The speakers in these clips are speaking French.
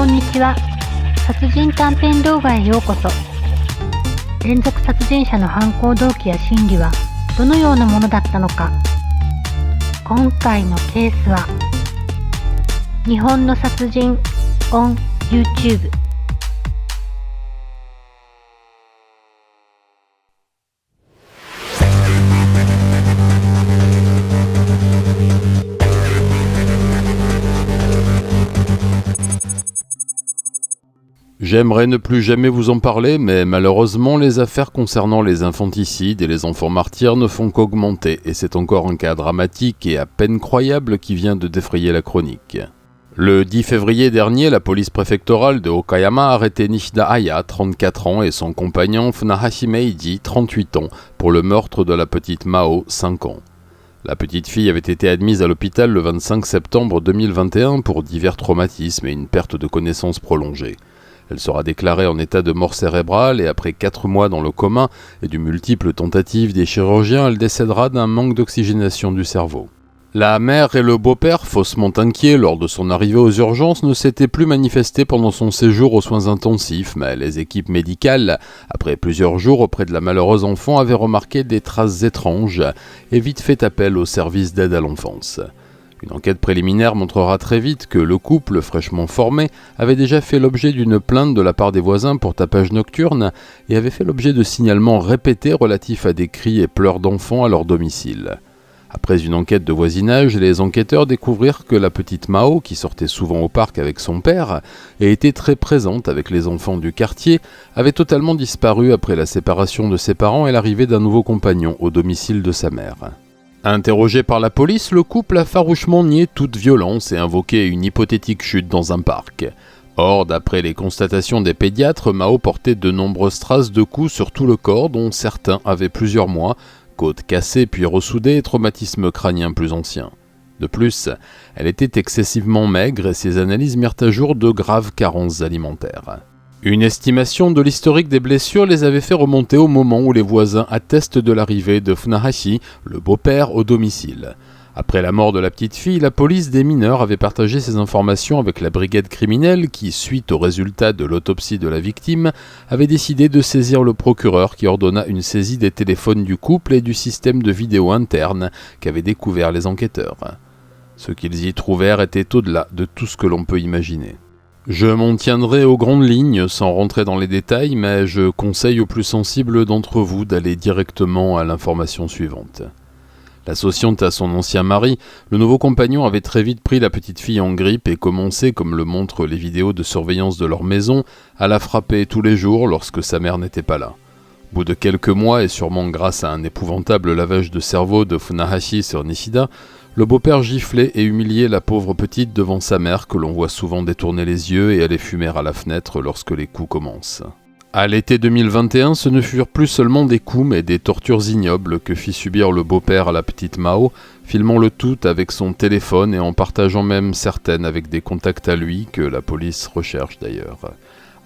んにちは。殺人短編動画へようこそ。連続殺人者の犯行動機や心理はどのようなものだったのか。今回のケースは日本の殺人 on YouTube。J'aimerais ne plus jamais vous en parler, mais malheureusement, les affaires concernant les infanticides et les enfants martyrs ne font qu'augmenter, et c'est encore un cas dramatique et à peine croyable qui vient de défrayer la chronique. Le 10 février dernier, la police préfectorale de Okayama a arrêté Nishida Aya, 34 ans, et son compagnon Funahashi Meiji, 38 ans, pour le meurtre de la petite Mao, 5 ans. La petite fille avait été admise à l'hôpital le 25 septembre 2021 pour divers traumatismes et une perte de connaissance prolongée. Elle sera déclarée en état de mort cérébrale et après 4 mois dans le coma et de multiples tentatives des chirurgiens, elle décédera d'un manque d'oxygénation du cerveau. La mère et le beau-père, faussement inquiets lors de son arrivée aux urgences, ne s'étaient plus manifestés pendant son séjour aux soins intensifs, mais les équipes médicales, après plusieurs jours auprès de la malheureuse enfant, avaient remarqué des traces étranges et vite fait appel au service d'aide à l'enfance. Une enquête préliminaire montrera très vite que le couple, fraîchement formé, avait déjà fait l'objet d'une plainte de la part des voisins pour tapage nocturne et avait fait l'objet de signalements répétés relatifs à des cris et pleurs d'enfants à leur domicile. Après une enquête de voisinage, les enquêteurs découvrirent que la petite Mao, qui sortait souvent au parc avec son père et était très présente avec les enfants du quartier, avait totalement disparu après la séparation de ses parents et l'arrivée d'un nouveau compagnon au domicile de sa mère. Interrogé par la police, le couple a farouchement nié toute violence et invoqué une hypothétique chute dans un parc. Or, d'après les constatations des pédiatres, Mao portait de nombreuses traces de coups sur tout le corps, dont certains avaient plusieurs mois, côtes cassées puis ressoudées et traumatismes crâniens plus anciens. De plus, elle était excessivement maigre et ses analyses mirent à jour de graves carences alimentaires. Une estimation de l'historique des blessures les avait fait remonter au moment où les voisins attestent de l'arrivée de Funahashi, le beau-père, au domicile. Après la mort de la petite fille, la police des mineurs avait partagé ces informations avec la brigade criminelle qui, suite au résultat de l'autopsie de la victime, avait décidé de saisir le procureur qui ordonna une saisie des téléphones du couple et du système de vidéo interne qu'avaient découvert les enquêteurs. Ce qu'ils y trouvèrent était au-delà de tout ce que l'on peut imaginer. Je m'en tiendrai aux grandes lignes sans rentrer dans les détails, mais je conseille aux plus sensibles d'entre vous d'aller directement à l'information suivante. L'associant à son ancien mari, le nouveau compagnon avait très vite pris la petite fille en grippe et commençait, comme le montrent les vidéos de surveillance de leur maison, à la frapper tous les jours lorsque sa mère n'était pas là. Au bout de quelques mois, et sûrement grâce à un épouvantable lavage de cerveau de Funahashi sur Nishida, le beau-père giflait et humiliait la pauvre petite devant sa mère que l'on voit souvent détourner les yeux et aller fumer à la fenêtre lorsque les coups commencent. À l'été 2021, ce ne furent plus seulement des coups mais des tortures ignobles que fit subir le beau-père à la petite Mao, filmant le tout avec son téléphone et en partageant même certaines avec des contacts à lui que la police recherche d'ailleurs.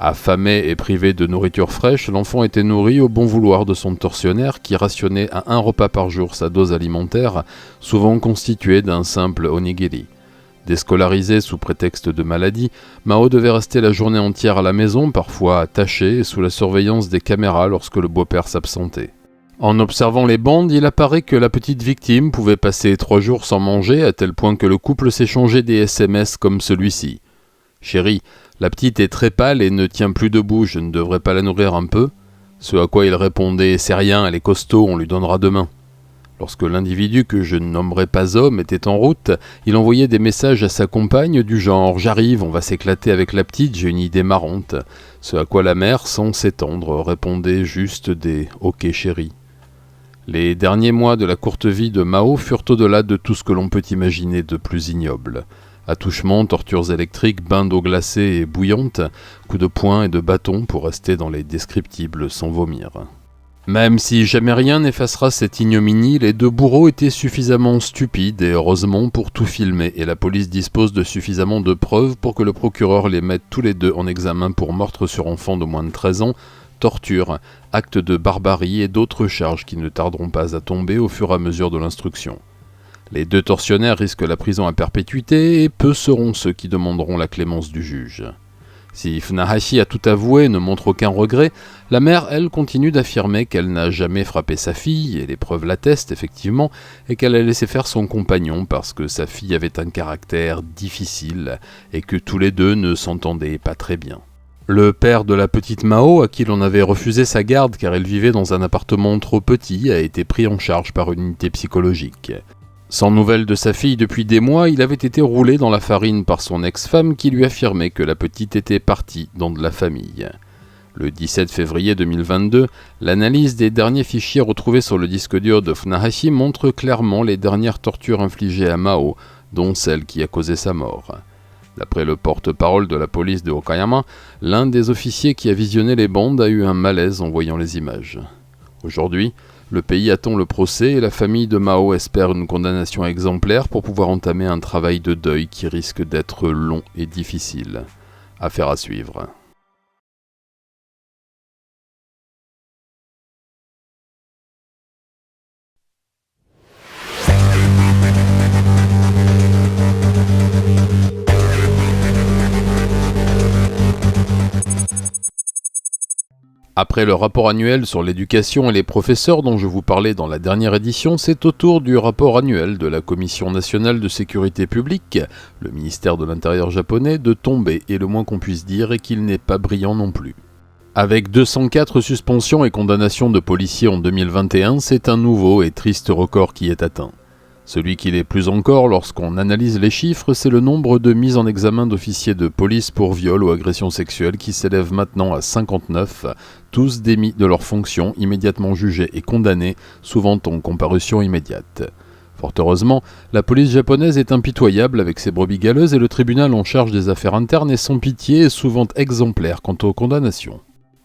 Affamé et privé de nourriture fraîche, l'enfant était nourri au bon vouloir de son tortionnaire qui rationnait à 1 repas par jour sa dose alimentaire, souvent constituée d'un simple onigiri. Déscolarisé sous prétexte de maladie, Mao devait rester la journée entière à la maison, parfois attaché et sous la surveillance des caméras lorsque le beau-père s'absentait. En observant les bandes, il apparaît que la petite victime pouvait passer 3 jours sans manger, à tel point que le couple s'échangeait des SMS comme celui-ci. « Chérie, la petite est très pâle et ne tient plus debout, je ne devrais pas la nourrir un peu ?» Ce à quoi il répondait « C'est rien, elle est costaud, on lui donnera demain ». Lorsque l'individu que je ne nommerai pas homme était en route, il envoyait des messages à sa compagne du genre « J'arrive, on va s'éclater avec la petite, j'ai une idée marrante ». Ce à quoi la mère, sans s'étendre, répondait juste des « Ok chérie ». Les derniers mois de la courte vie de Mao furent au-delà de tout ce que l'on peut imaginer de plus ignoble. Attouchements, tortures électriques, bains d'eau glacée et bouillante, coups de poing et de bâton pour rester dans les descriptibles sans vomir. Même si jamais rien n'effacera cette ignominie, les 2 bourreaux étaient suffisamment stupides et heureusement pour tout filmer et la police dispose de suffisamment de preuves pour que le procureur les mette tous les 2 en examen pour meurtre sur enfant de moins de 13 ans, torture, actes de barbarie et d'autres charges qui ne tarderont pas à tomber au fur et à mesure de l'instruction. Les 2 tortionnaires risquent la prison à perpétuité et peu seront ceux qui demanderont la clémence du juge. Si Funahashi a tout avoué et ne montre aucun regret, la mère, elle, continue d'affirmer qu'elle n'a jamais frappé sa fille, et les preuves l'attestent effectivement, et qu'elle a laissé faire son compagnon parce que sa fille avait un caractère difficile et que tous les deux ne s'entendaient pas très bien. Le père de la petite Mao, à qui l'on avait refusé sa garde car elle vivait dans un appartement trop petit, a été pris en charge par une unité psychologique. Sans nouvelles de sa fille depuis des mois, il avait été roulé dans la farine par son ex-femme qui lui affirmait que la petite était partie dans de la famille. Le 17 février 2022, l'analyse des derniers fichiers retrouvés sur le disque dur de Funahashi montre clairement les dernières tortures infligées à Mao, dont celle qui a causé sa mort. D'après le porte-parole de la police de Okayama, l'un des officiers qui a visionné les bandes a eu un malaise en voyant les images. Aujourd'hui, le pays attend le procès et la famille de Mao espère une condamnation exemplaire pour pouvoir entamer un travail de deuil qui risque d'être long et difficile. Affaire à suivre. Après le rapport annuel sur l'éducation et les professeurs dont je vous parlais dans la dernière édition, c'est au tour du rapport annuel de la Commission nationale de sécurité publique, le ministère de l'Intérieur japonais, de tomber, et le moins qu'on puisse dire est qu'il n'est pas brillant non plus. Avec 204 suspensions et condamnations de policiers en 2021, c'est un nouveau et triste record qui est atteint. Celui qui l'est plus encore lorsqu'on analyse les chiffres, c'est le nombre de mises en examen d'officiers de police pour viol ou agression sexuelle qui s'élève maintenant à 59, tous démis de leurs fonctions, immédiatement jugés et condamnés, souvent en comparution immédiate. Fort heureusement, la police japonaise est impitoyable avec ses brebis galeuses et le tribunal en charge des affaires internes est sans pitié et souvent exemplaire quant aux condamnations.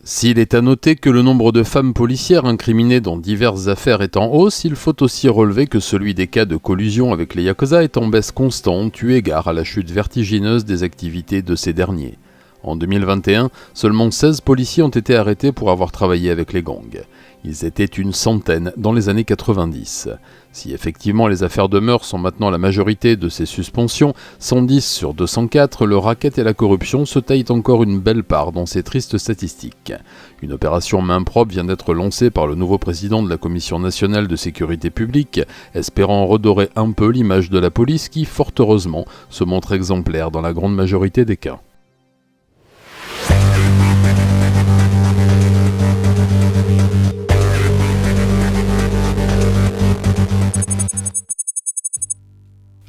S'il est à noter que le nombre de femmes policières incriminées dans diverses affaires est en hausse, il faut aussi relever que celui des cas de collusion avec les Yakuza est en baisse constante, eu égard à la chute vertigineuse des activités de ces derniers. En 2021, seulement 16 policiers ont été arrêtés pour avoir travaillé avec les gangs. Ils étaient une centaine dans les années 90. Si effectivement les affaires de meurtre sont maintenant la majorité de ces suspensions, 110 sur 204, le racket et la corruption se taillent encore une belle part dans ces tristes statistiques. Une opération main propre vient d'être lancée par le nouveau président de la Commission nationale de sécurité publique, espérant redorer un peu l'image de la police qui, fort heureusement, se montre exemplaire dans la grande majorité des cas.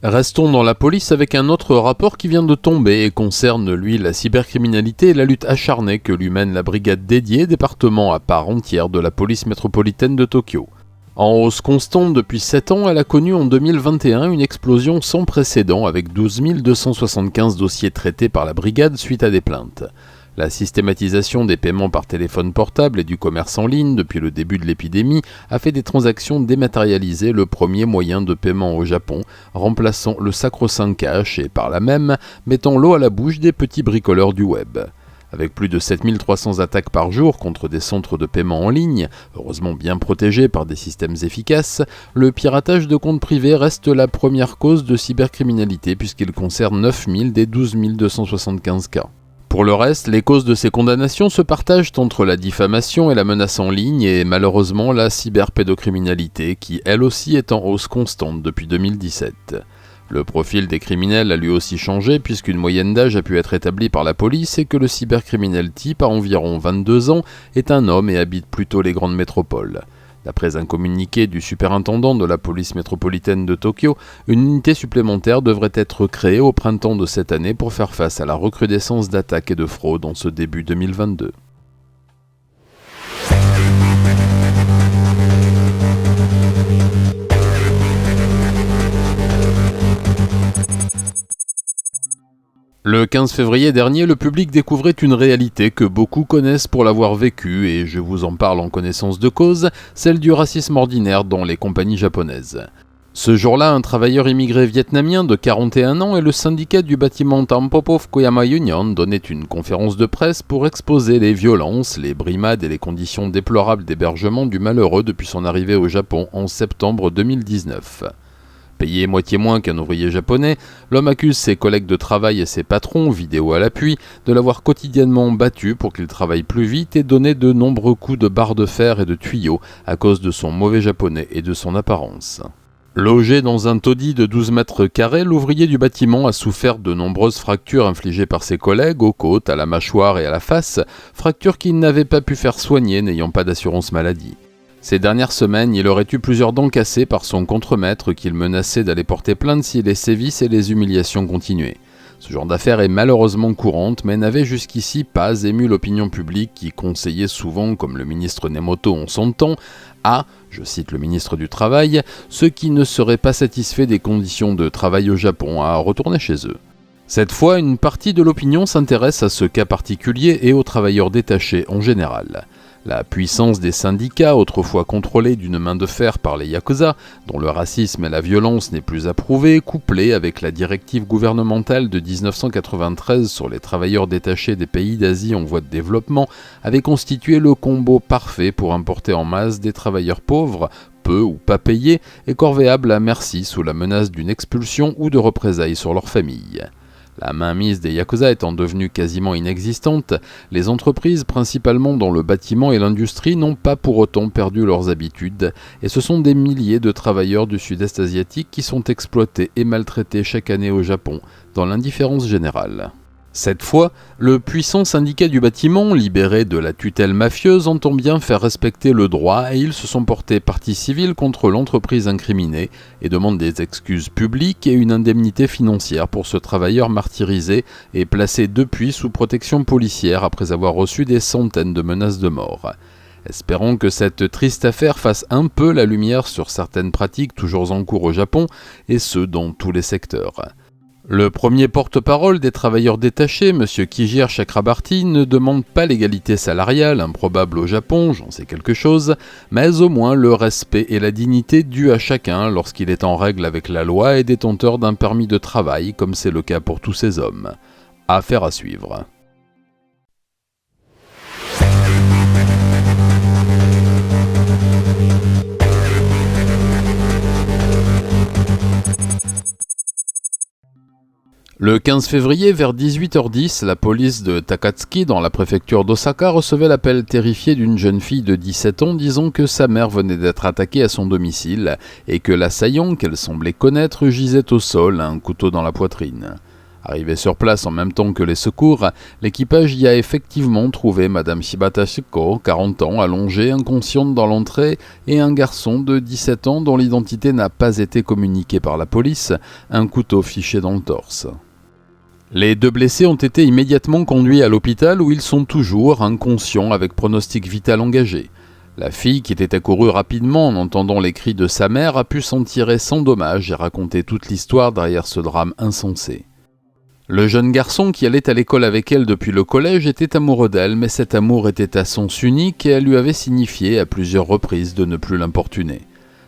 Restons dans la police avec un autre rapport qui vient de tomber et concerne, lui, la cybercriminalité et la lutte acharnée que lui mène la brigade dédiée, département à part entière de la police métropolitaine de Tokyo. En hausse constante depuis 7 ans, elle a connu en 2021 une explosion sans précédent avec 12 275 dossiers traités par la brigade suite à des plaintes. La systématisation des paiements par téléphone portable et du commerce en ligne depuis le début de l'épidémie a fait des transactions dématérialisées le premier moyen de paiement au Japon, remplaçant le sacro-saint cash et par là même mettant l'eau à la bouche des petits bricoleurs du web. Avec plus de 7300 attaques par jour contre des centres de paiement en ligne, heureusement bien protégés par des systèmes efficaces, le piratage de comptes privés reste la première cause de cybercriminalité puisqu'il concerne 9000 des 12 275 cas. Pour le reste, les causes de ces condamnations se partagent entre la diffamation et la menace en ligne et malheureusement la cyberpédocriminalité qui elle aussi est en hausse constante depuis 2017. Le profil des criminels a lui aussi changé puisqu'une moyenne d'âge a pu être établie par la police et que le cybercriminel type à environ 22 ans est un homme et habite plutôt les grandes métropoles. D'après un communiqué du superintendant de la police métropolitaine de Tokyo, une unité supplémentaire devrait être créée au printemps de cette année pour faire face à la recrudescence d'attaques et de fraudes en ce début 2022. Le 15 février dernier, le public découvrait une réalité que beaucoup connaissent pour l'avoir vécue, et je vous en parle en connaissance de cause, celle du racisme ordinaire dans les compagnies japonaises. Ce jour-là, un travailleur immigré vietnamien de 41 ans et le syndicat du bâtiment Tampopo Fukuyama Union donnaient une conférence de presse pour exposer les violences, les brimades et les conditions déplorables d'hébergement du malheureux depuis son arrivée au Japon en septembre 2019. Payé moitié moins qu'un ouvrier japonais, l'homme accuse ses collègues de travail et ses patrons, vidéo à l'appui, de l'avoir quotidiennement battu pour qu'il travaille plus vite et donné de nombreux coups de barre de fer et de tuyaux à cause de son mauvais japonais et de son apparence. Logé dans un taudis de 12 mètres carrés, l'ouvrier du bâtiment a souffert de nombreuses fractures infligées par ses collègues aux côtes, à la mâchoire et à la face, fractures qu'il n'avait pas pu faire soigner n'ayant pas d'assurance maladie. Ces dernières semaines, il aurait eu plusieurs dents cassées par son contremaître qu'il menaçait d'aller porter plainte si les sévices et les humiliations continuaient. Ce genre d'affaire est malheureusement courante, mais n'avait jusqu'ici pas ému l'opinion publique qui conseillait souvent, comme le ministre Nemoto en son temps, à, je cite le ministre du Travail, ceux qui ne seraient pas satisfaits des conditions de travail au Japon à retourner chez eux. Cette fois, une partie de l'opinion s'intéresse à ce cas particulier et aux travailleurs détachés en général. La puissance des syndicats, autrefois contrôlés d'une main de fer par les Yakuza, dont le racisme et la violence n'est plus approuvée, couplée avec la directive gouvernementale de 1993 sur les travailleurs détachés des pays d'Asie en voie de développement, avait constitué le combo parfait pour importer en masse des travailleurs pauvres, peu ou pas payés, et corvéables à merci sous la menace d'une expulsion ou de représailles sur leur famille. La mainmise des Yakuza étant devenue quasiment inexistante, les entreprises, principalement dans le bâtiment et l'industrie, n'ont pas pour autant perdu leurs habitudes, et ce sont des milliers de travailleurs du sud-est asiatique qui sont exploités et maltraités chaque année au Japon, dans l'indifférence générale. Cette fois, le puissant syndicat du bâtiment, libéré de la tutelle mafieuse, entend bien faire respecter le droit et ils se sont portés partie civile contre l'entreprise incriminée et demandent des excuses publiques et une indemnité financière pour ce travailleur martyrisé et placé depuis sous protection policière après avoir reçu des centaines de menaces de mort. Espérons que cette triste affaire fasse un peu la lumière sur certaines pratiques toujours en cours au Japon, et ce dans tous les secteurs. Le premier porte-parole des travailleurs détachés, M. Kijiro Chakrabarty, ne demande pas l'égalité salariale, improbable au Japon, j'en sais quelque chose, mais au moins le respect et la dignité dus à chacun lorsqu'il est en règle avec la loi et détenteur d'un permis de travail, comme c'est le cas pour tous ces hommes. Affaire à suivre. Le 15 février, vers 18h10, la police de Takatsuki, dans la préfecture d'Osaka, recevait l'appel terrifié d'une jeune fille de 17 ans disant que sa mère venait d'être attaquée à son domicile et que l'assaillant, qu'elle semblait connaître, gisait au sol, un couteau dans la poitrine. Arrivé sur place en même temps que les secours, l'équipage y a effectivement trouvé Madame Shibata Shiko, 40 ans, allongée, inconsciente dans l'entrée, et un garçon de 17 ans dont l'identité n'a pas été communiquée par la police, un couteau fiché dans le torse. Les deux blessés ont été immédiatement conduits à l'hôpital où ils sont toujours inconscients avec pronostic vital engagé. La fille, qui était accourue rapidement en entendant les cris de sa mère, a pu s'en tirer sans dommage et raconter toute l'histoire derrière ce drame insensé. Le jeune garçon qui allait à l'école avec elle depuis le collège était amoureux d'elle, mais cet amour était à sens unique et elle lui avait signifié à plusieurs reprises de ne plus l'importuner.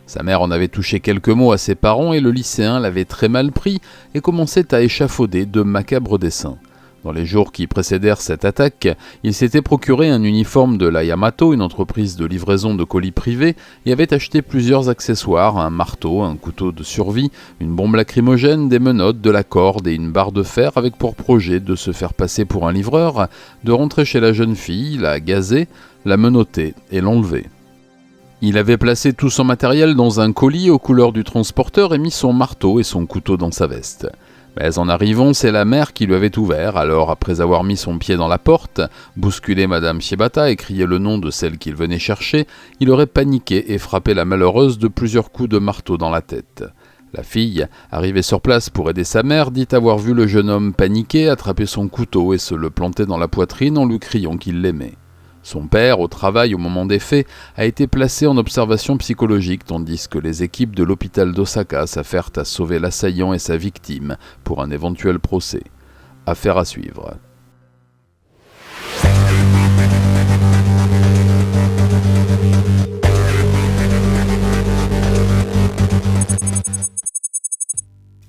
Sa mère en avait touché quelques mots à ses parents et le lycéen l'avait très mal pris et commençait à échafauder de macabres desseins. Dans les jours qui précédèrent cette attaque, il s'était procuré un uniforme de la Yamato, une entreprise de livraison de colis privés, et avait acheté plusieurs accessoires, un marteau, un couteau de survie, une bombe lacrymogène, des menottes, de la corde et une barre de fer avec pour projet de se faire passer pour un livreur, de rentrer chez la jeune fille, la gazer, la menotter et l'enlever. Il avait placé tout son matériel dans un colis aux couleurs du transporteur et mis son marteau et son couteau dans sa veste. Mais en arrivant, c'est la mère qui lui avait ouvert, alors après avoir mis son pied dans la porte, bousculé Madame Shibata et crié le nom de celle qu'il venait chercher, il aurait paniqué et frappé la malheureuse de plusieurs coups de marteau dans la tête. La fille, arrivée sur place pour aider sa mère, dit avoir vu le jeune homme paniquer, attraper son couteau et se le planter dans la poitrine en lui criant qu'il l'aimait. Son père, au travail au moment des faits, a été placé en observation psychologique tandis que les équipes de l'hôpital d'Osaka s'affairent à sauver l'assaillant et sa victime pour un éventuel procès. Affaire à suivre.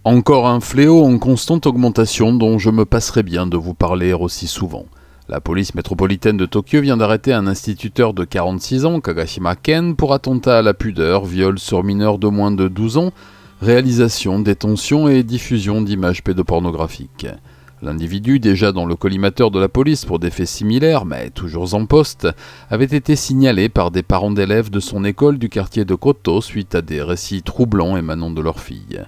Encore un fléau en constante augmentation dont je me passerai bien de vous parler aussi souvent. La police métropolitaine de Tokyo vient d'arrêter un instituteur de 46 ans, Kagashima Ken, pour attentat à la pudeur, viol sur mineur de moins de 12 ans, réalisation, détention et diffusion d'images pédopornographiques. L'individu, déjà dans le collimateur de la police pour des faits similaires, mais toujours en poste, avait été signalé par des parents d'élèves de son école du quartier de Koto suite à des récits troublants émanant de leur fille.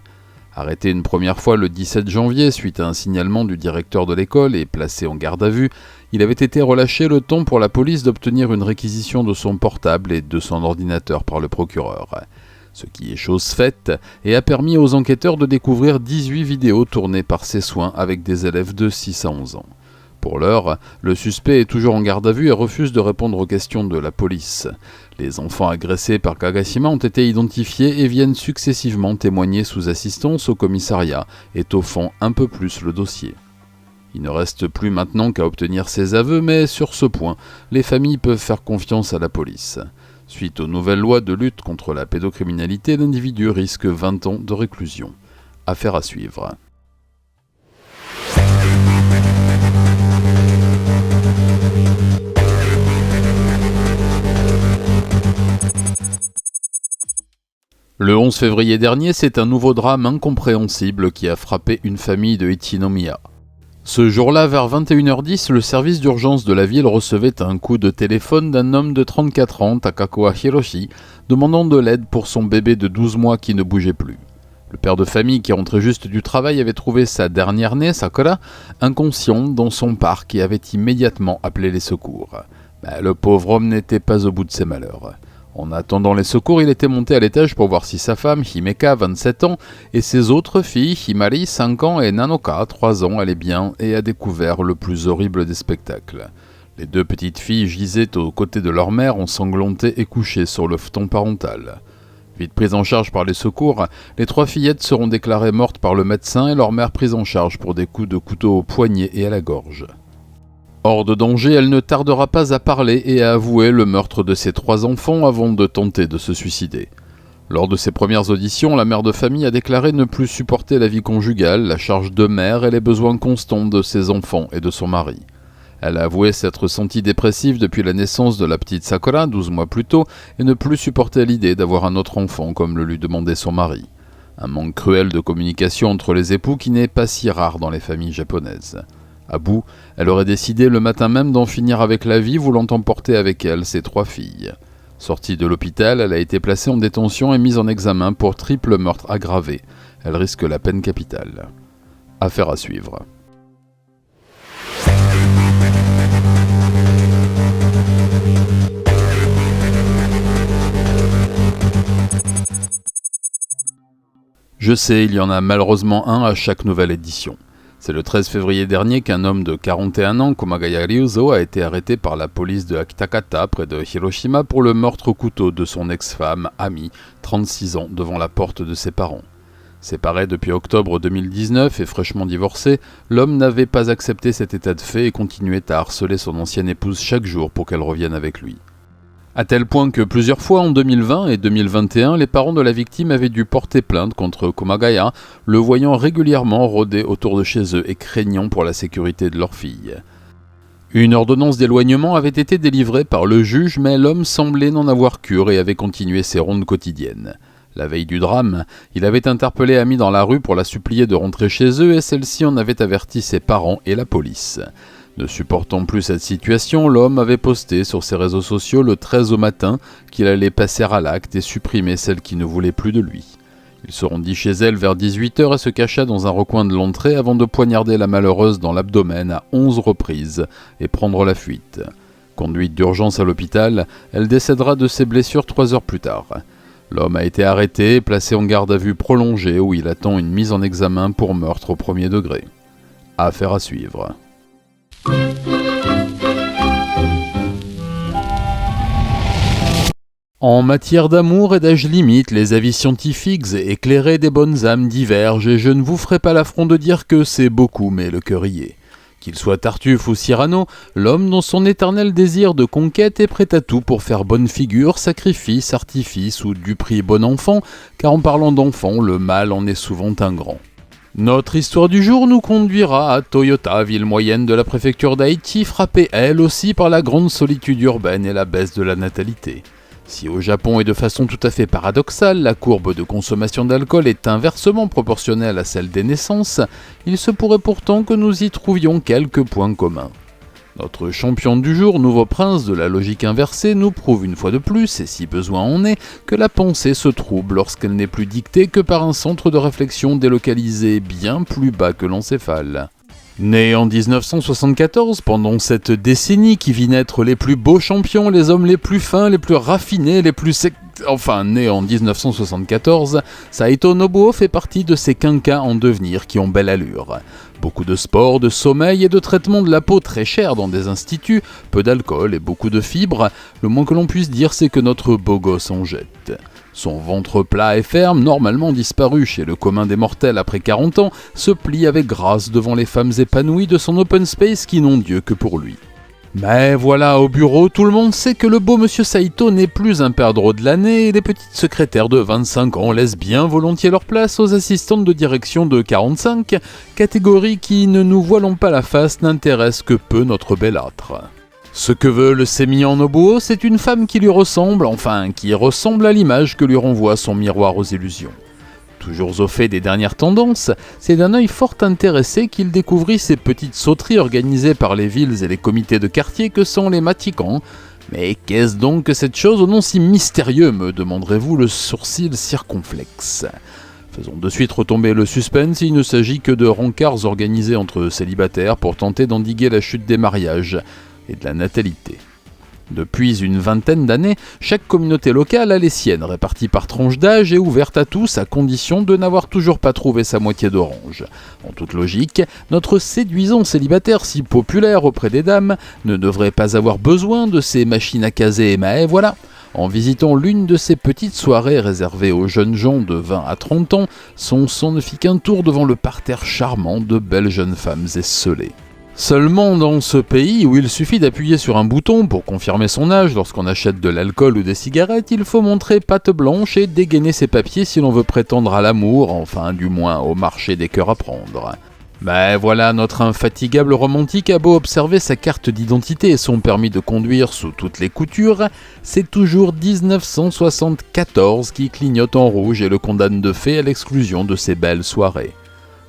Arrêté une première fois le 17 janvier suite à un signalement du directeur de l'école et placé en garde à vue, il avait été relâché le temps pour la police d'obtenir une réquisition de son portable et de son ordinateur par le procureur. Ce qui est chose faite et a permis aux enquêteurs de découvrir 18 vidéos tournées par ses soins avec des élèves de 6 à 11 ans. Pour l'heure, le suspect est toujours en garde à vue et refuse de répondre aux questions de la police. Les enfants agressés par Kagashima ont été identifiés et viennent successivement témoigner sous assistance au commissariat, étoffant un peu plus le dossier. Il ne reste plus maintenant qu'à obtenir ses aveux, mais sur ce point, les familles peuvent faire confiance à la police. Suite aux nouvelles lois de lutte contre la pédocriminalité, l'individu risque 20 ans de réclusion. Affaire à suivre. Le 11 février dernier, c'est un nouveau drame incompréhensible qui a frappé une famille de Ichinomiya. Ce jour-là, vers 21h10, le service d'urgence de la ville recevait un coup de téléphone d'un homme de 34 ans, Takakoa Hiroshi, demandant de l'aide pour son bébé de 12 mois qui ne bougeait plus. Le père de famille qui rentrait juste du travail avait trouvé sa dernière-née, Sakura, inconsciente dans son parc et avait immédiatement appelé les secours. Mais le pauvre homme n'était pas au bout de ses malheurs. En attendant les secours, il était monté à l'étage pour voir si sa femme, Himeka, 27 ans, et ses autres filles, Himari, 5 ans, et Nanoka, 3 ans, allaient bien et a découvert le plus horrible des spectacles. Les deux petites filles gisaient aux côtés de leur mère, ensanglantées et couchées sur le futon parental. Vite prises en charge par les secours, les 3 fillettes seront déclarées mortes par le médecin et leur mère prise en charge pour des coups de couteau au poignet et à la gorge. Hors de danger, elle ne tardera pas à parler et à avouer le meurtre de ses 3 enfants avant de tenter de se suicider. Lors de ses premières auditions, la mère de famille a déclaré ne plus supporter la vie conjugale, la charge de mère et les besoins constants de ses enfants et de son mari. Elle a avoué s'être sentie dépressive depuis la naissance de la petite Sakura, 12 mois plus tôt, et ne plus supporter l'idée d'avoir un autre enfant comme le lui demandait son mari. Un manque cruel de communication entre les époux qui n'est pas si rare dans les familles japonaises. À bout, elle aurait décidé le matin même d'en finir avec la vie, voulant emporter avec elle ses 3 filles. Sortie de l'hôpital, elle a été placée en détention et mise en examen pour triple meurtre aggravé. Elle risque la peine capitale. Affaire à suivre. Je sais, il y en a malheureusement un à chaque nouvelle édition. C'est le 13 février dernier qu'un homme de 41 ans, Komagaya Ryuzo, a été arrêté par la police de Akitakata, près de Hiroshima, pour le meurtre au couteau de son ex-femme, Ami, 36 ans, devant la porte de ses parents. Séparé depuis octobre 2019 et fraîchement divorcé, l'homme n'avait pas accepté cet état de fait et continuait à harceler son ancienne épouse chaque jour pour qu'elle revienne avec lui. À tel point que plusieurs fois en 2020 et 2021, les parents de la victime avaient dû porter plainte contre Komagaya, le voyant régulièrement rôder autour de chez eux et craignant pour la sécurité de leur fille. Une ordonnance d'éloignement avait été délivrée par le juge, mais l'homme semblait n'en avoir cure et avait continué ses rondes quotidiennes. La veille du drame, il avait interpellé Ami dans la rue pour la supplier de rentrer chez eux et celle-ci en avait averti ses parents et la police. Ne supportant plus cette situation, l'homme avait posté sur ses réseaux sociaux le 13 au matin qu'il allait passer à l'acte et supprimer celle qui ne voulait plus de lui. Il se rendit chez elle vers 18h et se cacha dans un recoin de l'entrée avant de poignarder la malheureuse dans l'abdomen à 11 reprises et prendre la fuite. Conduite d'urgence à l'hôpital, elle décédera de ses blessures 3 heures plus tard. L'homme a été arrêté et placé en garde à vue prolongée où il attend une mise en examen pour meurtre au premier degré. Affaire à suivre. En matière d'amour et d'âge limite, les avis scientifiques et éclairés des bonnes âmes divergent et je ne vous ferai pas l'affront de dire que c'est beaucoup mais le cœur y est. Qu'il soit Tartuffe ou Cyrano, l'homme dans son éternel désir de conquête est prêt à tout pour faire bonne figure, sacrifice, artifice ou du prix bon enfant, car en parlant d'enfant, le mal en est souvent un grand. Notre histoire du jour nous conduira à Toyota, ville moyenne de la préfecture d'Haïti, frappée elle aussi par la grande solitude urbaine et la baisse de la natalité. Si au Japon et de façon tout à fait paradoxale, la courbe de consommation d'alcool est inversement proportionnelle à celle des naissances, il se pourrait pourtant que nous y trouvions quelques points communs. Notre champion du jour, nouveau prince de la logique inversée, nous prouve une fois de plus, et si besoin en est, que la pensée se trouble lorsqu'elle n'est plus dictée que par un centre de réflexion délocalisé bien plus bas que l'encéphale. Né en 1974, pendant cette décennie qui vit naître les plus beaux champions, les hommes les plus fins, les plus raffinés, les plus né en 1974, Saito Nobuo fait partie de ces quinquas en devenir qui ont belle allure. Beaucoup de sport, de sommeil et de traitement de la peau très cher dans des instituts, peu d'alcool et beaucoup de fibres, le moins que l'on puisse dire c'est que notre beau gosse en jette. Son ventre plat et ferme, normalement disparu chez le commun des mortels après 40 ans, se plie avec grâce devant les femmes épanouies de son open space qui n'ont Dieu que pour lui. Mais voilà, au bureau, tout le monde sait que le beau monsieur Saito n'est plus un perdreau de l'année et les petites secrétaires de 25 ans laissent bien volontiers leur place aux assistantes de direction de 45, catégorie qui, ne nous voilons pas la face, n'intéresse que peu notre bellâtre. Ce que veut le sémillant Nobuo, c'est une femme qui lui ressemble, enfin qui ressemble à l'image que lui renvoie son miroir aux illusions. Toujours au fait des dernières tendances, c'est d'un œil fort intéressé qu'il découvrit ces petites sauteries organisées par les villes et les comités de quartier que sont les matikans. Mais qu'est-ce donc que cette chose au nom si mystérieux, me demanderez-vous, le sourcil circonflexe. Faisons de suite retomber le suspense, il ne s'agit que de rencarts organisés entre célibataires pour tenter d'endiguer la chute des mariages et de la natalité. Depuis une vingtaine d'années, chaque communauté locale a les siennes, réparties par tranche d'âge et ouvertes à tous à condition de n'avoir toujours pas trouvé sa moitié d'orange. En toute logique, notre séduisant célibataire si populaire auprès des dames ne devrait pas avoir besoin de ces machines à caser, mais voilà. En visitant l'une de ces petites soirées réservées aux jeunes gens de 20 à 30 ans, son sang ne fit qu'un tour devant le parterre charmant de belles jeunes femmes esselées. Seulement dans ce pays où il suffit d'appuyer sur un bouton pour confirmer son âge lorsqu'on achète de l'alcool ou des cigarettes, il faut montrer patte blanche et dégainer ses papiers si l'on veut prétendre à l'amour, enfin du moins au marché des cœurs à prendre. Mais voilà, notre infatigable romantique a beau observer sa carte d'identité et son permis de conduire sous toutes les coutures, c'est toujours 1974 qui clignote en rouge et le condamne de fait à l'exclusion de ces belles soirées.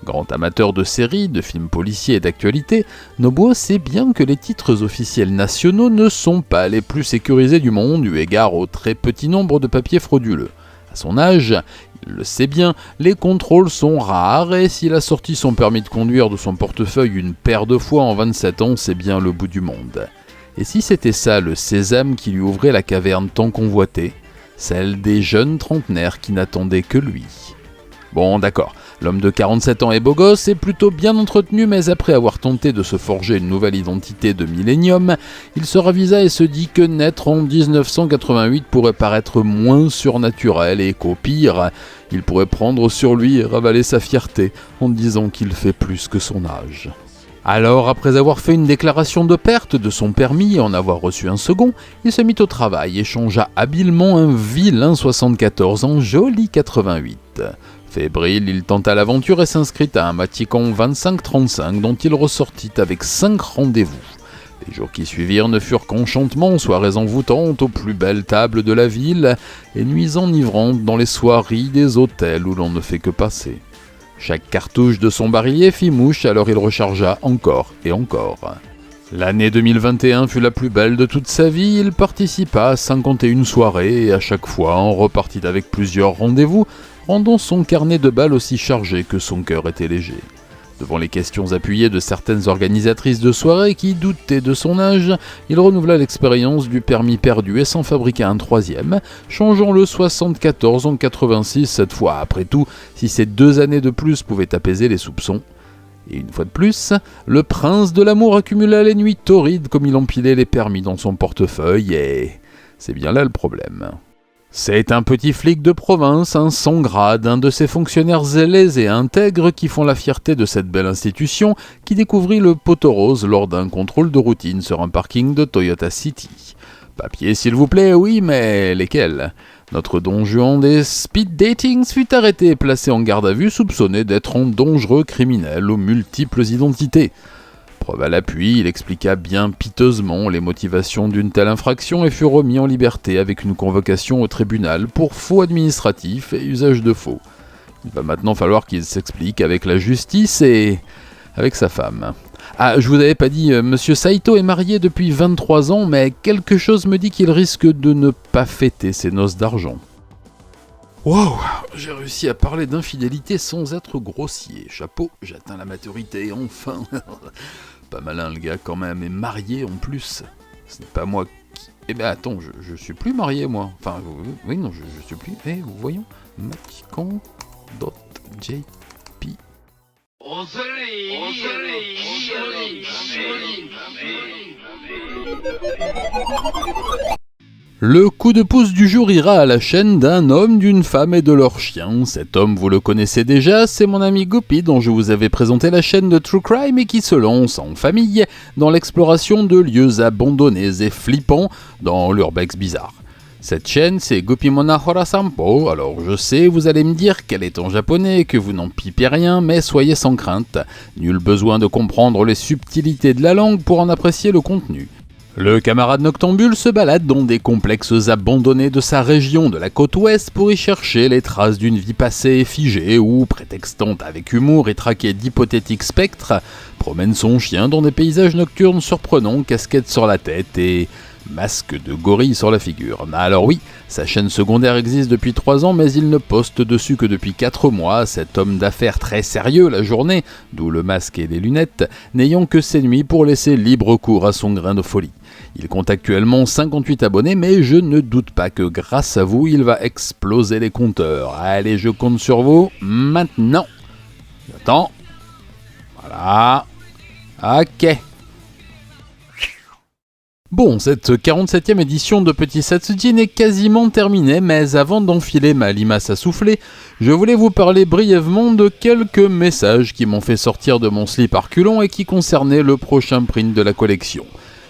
Grand amateur de séries, de films policiers et d'actualité, Nobuo sait bien que les titres officiels nationaux ne sont pas les plus sécurisés du monde eu égard au très petit nombre de papiers frauduleux. À son âge, il le sait bien, les contrôles sont rares et s'il a sorti son permis de conduire de son portefeuille une paire de fois en 27 ans, c'est bien le bout du monde. Et si c'était ça le sésame qui lui ouvrait la caverne tant convoitée, celle des jeunes trentenaires qui n'attendaient que lui. Bon, d'accord. L'homme de 47 ans est beau gosse et plutôt bien entretenu, mais après avoir tenté de se forger une nouvelle identité de millénium, il se ravisa et se dit que naître en 1988 pourrait paraître moins surnaturel et qu'au pire, il pourrait prendre sur lui et ravaler sa fierté en disant qu'il fait plus que son âge. Alors, après avoir fait une déclaration de perte de son permis et en avoir reçu un second, il se mit au travail et changea habilement un vilain 74 en joli 88. Fébrile, il tenta l'aventure et s'inscrit à un Matikan 25-35 dont il ressortit avec 5 rendez-vous. Les jours qui suivirent ne furent qu'enchantements, soirées envoûtantes aux plus belles tables de la ville et nuits enivrantes dans les soieries des hôtels où l'on ne fait que passer. Chaque cartouche de son barillet fit mouche, alors il rechargea encore et encore. L'année 2021 fut la plus belle de toute sa vie, il participa à 51 soirées et à chaque fois en repartit avec plusieurs rendez-vous, rendant son carnet de balles aussi chargé que son cœur était léger. Devant les questions appuyées de certaines organisatrices de soirées qui doutaient de son âge, il renouvela l'expérience du permis perdu et s'en fabriqua un troisième, changeant le 74 en 86 cette fois. Après tout, si ces 2 années de plus pouvaient apaiser les soupçons. Et une fois de plus, le prince de l'amour accumula les nuits torrides comme il empilait les permis dans son portefeuille et... c'est bien là le problème. C'est un petit flic de province, un sans grade, un de ces fonctionnaires zélés et intègres qui font la fierté de cette belle institution, qui découvrit le poteau rose lors d'un contrôle de routine sur un parking de Toyota City. Papier s'il vous plaît, oui, mais lesquels ? Notre don Juan des speed datings fut arrêté et placé en garde à vue, soupçonné d'être un dangereux criminel aux multiples identités. Preuve à l'appui, il expliqua bien piteusement les motivations d'une telle infraction et fut remis en liberté avec une convocation au tribunal pour faux administratif et usage de faux. Il va maintenant falloir qu'il s'explique avec la justice et avec sa femme. Ah, je vous avais pas dit, Monsieur Saito est marié depuis 23 ans, mais quelque chose me dit qu'il risque de ne pas fêter ses noces d'argent. Wow, j'ai réussi à parler d'infidélité sans être grossier. Chapeau, j'atteins la maturité, enfin. Pas malin le gars quand même, et marié en plus. Ce n'est pas moi qui... Eh ben attends, je suis plus marié moi. Enfin, oui, non, je suis plus... voyons. Maticon.jp. Le coup de pouce du jour ira à la chaîne d'un homme, d'une femme et de leur chien. Cet homme, vous le connaissez déjà, c'est mon ami Gopi dont je vous avais présenté la chaîne de True Crime et qui se lance en famille dans l'exploration de lieux abandonnés et flippants dans l'urbex bizarre. Cette chaîne, c'est Gopimona Hora Sampo. Alors je sais, vous allez me dire qu'elle est en japonais et que vous n'en pipez rien, mais soyez sans crainte. Nul besoin de comprendre les subtilités de la langue pour en apprécier le contenu. Le camarade noctambule se balade dans des complexes abandonnés de sa région de la côte ouest pour y chercher les traces d'une vie passée figée ou, prétextant avec humour et traqué d'hypothétiques spectres, promène son chien dans des paysages nocturnes surprenants, casquette sur la tête et masque de gorille sur la figure. Alors oui, sa chaîne secondaire existe depuis 3 ans, mais il ne poste dessus que depuis 4 mois, cet homme d'affaires très sérieux la journée, d'où le masque et les lunettes, n'ayant que ses nuits pour laisser libre cours à son grain de folie. Il compte actuellement 58 abonnés, mais je ne doute pas que grâce à vous, il va exploser les compteurs. Allez, je compte sur vous, maintenant. Attends. Voilà. Ok. Bon, cette 47e édition de Petit Satsujin est quasiment terminée, mais avant d'enfiler ma limace à souffler, je voulais vous parler brièvement de quelques messages qui m'ont fait sortir de mon slip à reculons et qui concernaient le prochain print de la collection.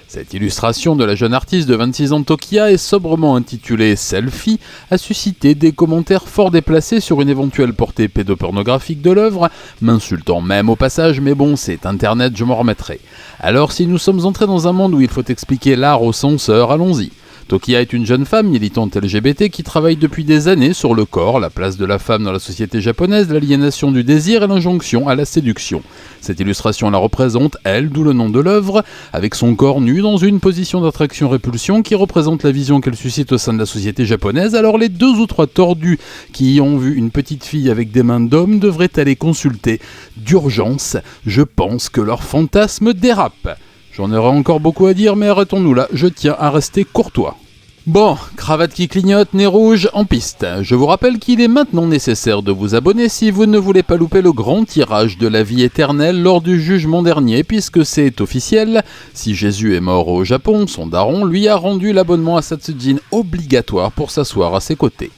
Cette illustration de la jeune artiste de 26 ans Tokia est sobrement intitulée « Selfie » a suscité des commentaires fort déplacés sur une éventuelle portée pédopornographique de l'œuvre, m'insultant même au passage, mais bon, c'est internet, je m'en remettrai. Alors si nous sommes entrés dans un monde où il faut expliquer l'art aux censeurs, allons-y. Tokia est une jeune femme militante LGBT qui travaille depuis des années sur le corps, la place de la femme dans la société japonaise, l'aliénation du désir et l'injonction à la séduction. Cette illustration la représente, elle, d'où le nom de l'œuvre, avec son corps nu dans une position d'attraction-répulsion qui représente la vision qu'elle suscite au sein de la société japonaise. Alors les 2 ou 3 tordus qui y ont vu une petite fille avec des mains d'homme devraient aller consulter d'urgence. Je pense que leur fantasme dérape. J'en aurais encore beaucoup à dire, mais arrêtons-nous là, je tiens à rester courtois. Bon, cravate qui clignote, nez rouge, en piste. Je vous rappelle qu'il est maintenant nécessaire de vous abonner si vous ne voulez pas louper le grand tirage de la vie éternelle lors du jugement dernier, puisque c'est officiel, si Jésus est mort au Japon, son daron lui a rendu l'abonnement à Satsujin obligatoire pour s'asseoir à ses côtés.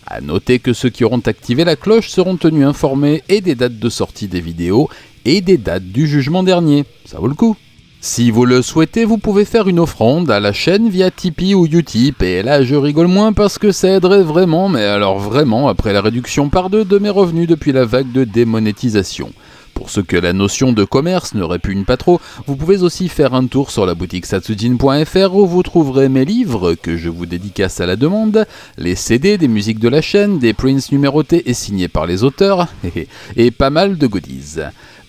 A noter que ceux qui auront activé la cloche seront tenus informés et des dates de sortie des vidéos et des dates du jugement dernier. Ça vaut le coup. Si vous le souhaitez, vous pouvez faire une offrande à la chaîne via Tipeee ou Utip, et là je rigole moins parce que ça aiderait vraiment, mais alors vraiment, après la réduction par 2 de mes revenus depuis la vague de démonétisation. Pour ceux que la notion de commerce ne répugne pas trop, vous pouvez aussi faire un tour sur la boutique satsujin.fr où vous trouverez mes livres, que je vous dédicace à la demande, les CD des musiques de la chaîne, des prints numérotés et signés par les auteurs, et pas mal de goodies.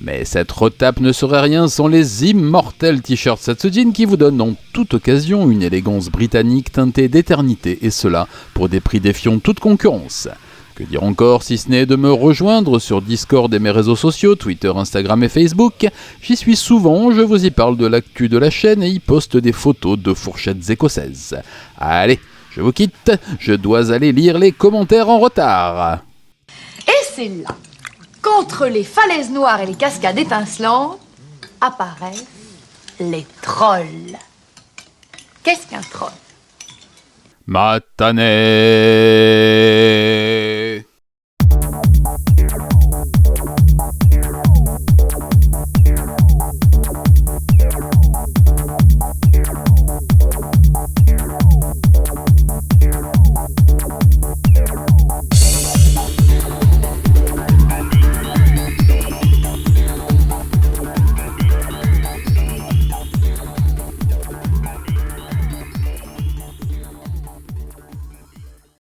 Mais cette retape ne serait rien sans les immortels t-shirts Satsujin qui vous donnent en toute occasion une élégance britannique teintée d'éternité, et cela pour des prix défiant toute concurrence. Que dire encore si ce n'est de me rejoindre sur Discord et mes réseaux sociaux, Twitter, Instagram et Facebook. J'y suis souvent, je vous y parle de l'actu de la chaîne et y poste des photos de fourchettes écossaises. Allez, je vous quitte, je dois aller lire les commentaires en retard. Et c'est là, contre les falaises noires et les cascades étincelantes, apparaissent les trolls. Qu'est-ce qu'un troll ? Matane.